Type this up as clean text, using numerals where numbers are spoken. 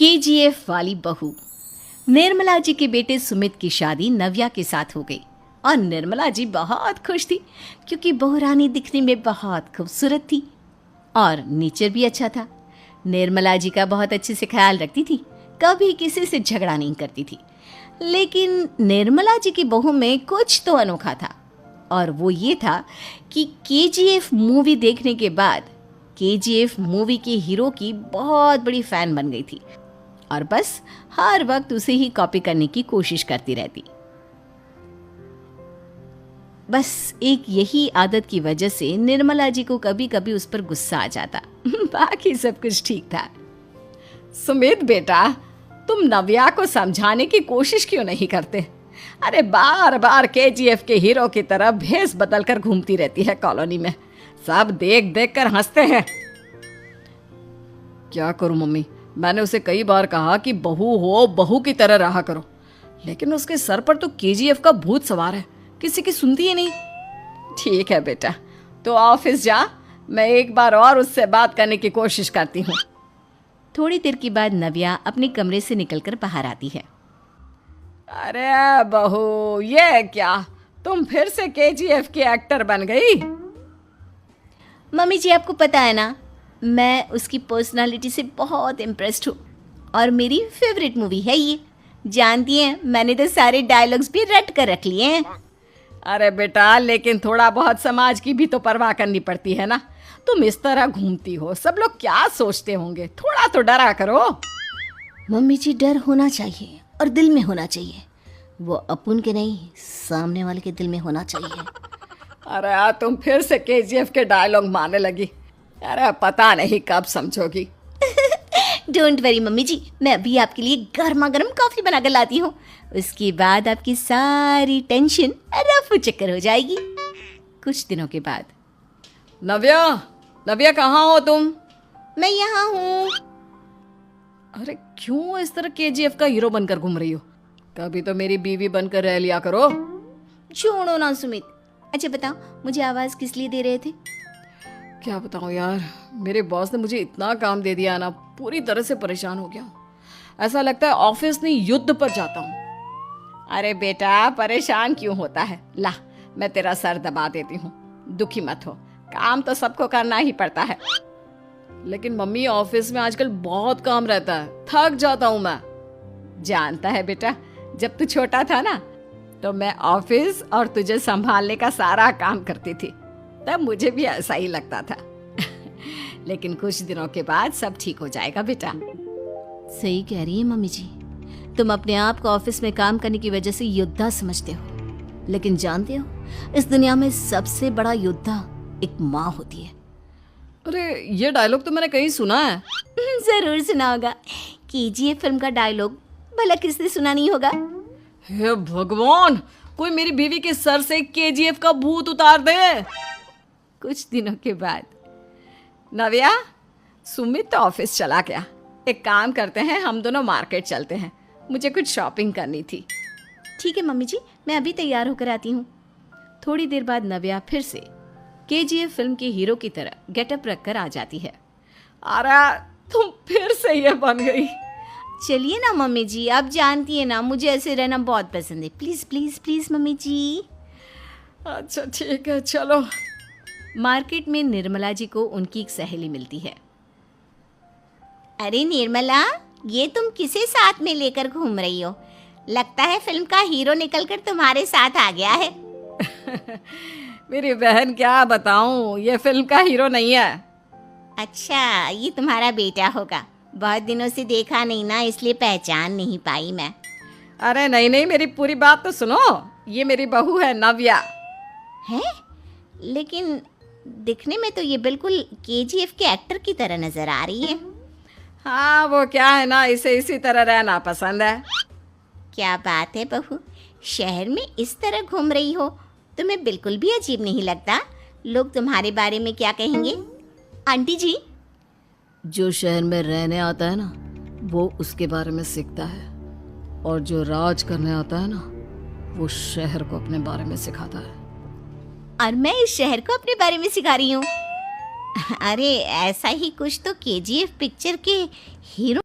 KGF वाली बहू। निर्मला जी के बेटे सुमित की शादी नव्या के साथ हो गई और निर्मला जी बहुत खुश थी क्योंकि बहू रानी दिखने में बहुत खूबसूरत थी और नेचर भी अच्छा था। निर्मला जी का बहुत अच्छे से ख्याल रखती थी, कभी किसी से झगड़ा नहीं करती थी। लेकिन निर्मला जी की बहू में कुछ तो अनोखा था और वो ये था कि केजीएफ मूवी देखने के बाद केजीएफ मूवी के हीरो की बहुत बड़ी फैन बन गई थी और बस हर वक्त उसे ही कॉपी करने की कोशिश करती रहती। बस एक यही आदत की वजह से निर्मला जी को कभी कभी उस पर गुस्सा आ जाता। बाकी सब कुछ ठीक था। सुमित बेटा, तुम नव्या को समझाने की कोशिश क्यों नहीं करते? अरे बार बार केजीएफ के हीरो की तरह भेस बदल कर घूमती रहती है कॉलोनी में। सब देख देख कर हंसते हैं। क्या करूं मम्मी, मैंने उसे कई बार कहा कि बहू हो, बहू की तरह रहा करो, लेकिन उसके सर पर तो केजीएफ का भूत सवार है, किसी की सुनती ही नहीं। ठीक है बेटा, तो ऑफिस जा, मैं एक बार और उससे बात करने की कोशिश करती हूँ। थोड़ी देर के बाद नव्या अपने कमरे से निकलकर बाहर आती है। अरे बहू, ये क्या, तुम फिर से केजीएफ की एक्टर बन गई? मम्मी जी, आपको पता है ना, मैं उसकी पर्सनालिटी से बहुत इम्प्रेस्ड हूँ और मेरी फेवरेट मूवी है ये। जानती हैं, मैंने तो सारे डायलॉग्स भी रट कर रख लिए हैं। अरे बेटा, लेकिन थोड़ा बहुत समाज की भी तो परवाह करनी पड़ती है ना। तुम इस तरह घूमती हो, सब लोग क्या सोचते होंगे, थोड़ा तो डरा करो। मम्मी जी, डर होना चाहिए और दिल में होना चाहिए। वो अपन के नहीं, सामने वाले के दिल में होना चाहिए। अरे यार, तुम फिर से केजीएफ के डायलॉग मारने लगी। अरे पता नहीं कब समझोगी। डोंट वरी मम्मी जी, मैं अभी आपके लिए गर्मा गर्म कॉफी बनाकर लाती हूँ। उसके बाद आपकी सारी टेंशन रफू चक्कर हो जाएगी। कुछ दिनों के बाद। नव्या, नव्या कहाँ हो तुम? मैं यहाँ हूँ। अरे क्यों इस तरह केजीएफ का हीरो बनकर घूम रही हो? कभी तो मेरी बीवी बनकर रह लिया करो। छोड़ो ना सुमित। अच्छा बताओ, मुझे आवाज़ किस लिए दे रहे थे? क्या बताऊँ यार, मेरे बॉस ने मुझे इतना काम दे दिया ना, पूरी तरह से परेशान हो गया हूँ। ऐसा लगता है ऑफिस नहीं, युद्ध पर जाता हूँ। अरे बेटा, परेशान क्यों होता है? ला, मैं तेरा सर दबा देती हूँ, दुखी मत हो। काम तो सबको करना ही पड़ता है। लेकिन मम्मी, ऑफिस में आजकल बहुत काम रहता है, थक जाता हूँ मैं। जानता है बेटा, जब तू छोटा था ना, तो मैं ऑफिस और तुझे संभालने का सारा काम करती थी, तब मुझे भी ऐसा ही लगता था। लेकिन कुछ दिनों के बाद सब ठीक हो जाएगा बेटा। सही कह रही है मम्मी जी, तुम अपने आप को ऑफिस में काम करने की वजह से योद्धा समझते हो, लेकिन जानते हो, इस दुनिया में सबसे बड़ा योद्धा एक माँ होती है। अरे ये डायलॉग तो मैंने कहीं सुना है। जरूर सुना होगा। केजीएफ फिल्म का डायलॉग भला किसने सुना नहीं होगा? हे भगवान, कोई मेरी बीवी के सर से केजीएफ का भूत उतार दे। कुछ दिनों के बाद। नव्या, सुमित तो ऑफिस चला गया। एक काम करते हैं, हम दोनों मार्केट चलते हैं, मुझे कुछ शॉपिंग करनी थी। ठीक है मम्मी जी, मैं अभी तैयार होकर आती हूँ। थोड़ी देर बाद नव्या फिर से केजीएफ फिल्म के हीरो की तरह गेटअप रखकर आ जाती है। अरे तुम फिर से ये बन गई। चलिए ना मम्मी जी, आप जानती है ना, मुझे ऐसे रहना बहुत पसंद है। प्लीज प्लीज प्लीज मम्मी जी। अच्छा ठीक है, चलो। मार्केट में निर्मला जी को उनकी एक सहेली मिलती है। अरे निर्मला, ये तुम किसे साथ में लेकर घूम रही हो? लगता है फिल्म का हीरो निकलकर तुम्हारे साथ आ गया है। मेरी बहन, क्या बताऊं, ये फिल्म का हीरो नहीं है। अच्छा, ये तुम्हारा बेटा होगा। बहुत दिनों से देखा नहीं ना, इसलिए पहचान नहीं पाई मैं। अरे नहीं नहीं, मेरी पूरी बात तो सुनो। ये मेरी बहू है नव्या। है? लेकिन दिखने में तो ये बिल्कुल केजीएफ के एक्टर की तरह नजर आ रही है। हाँ, वो क्या है ना, इसे इसी तरह रहना पसंद है। क्या बात है बहू, शहर में इस तरह घूम रही हो, तुम्हें बिल्कुल भी अजीब नहीं लगता? लोग तुम्हारे बारे में क्या कहेंगे? आंटी जी, जो शहर में रहने आता है ना, वो उसके बारे में सीखता है, और जो राज करने आता है ना, वो शहर को अपने बारे में सिखाता है। और मैं इस शहर को अपने बारे में सिखा रही हूँ। अरे ऐसा ही कुछ तो केजीएफ पिक्चर के हीरो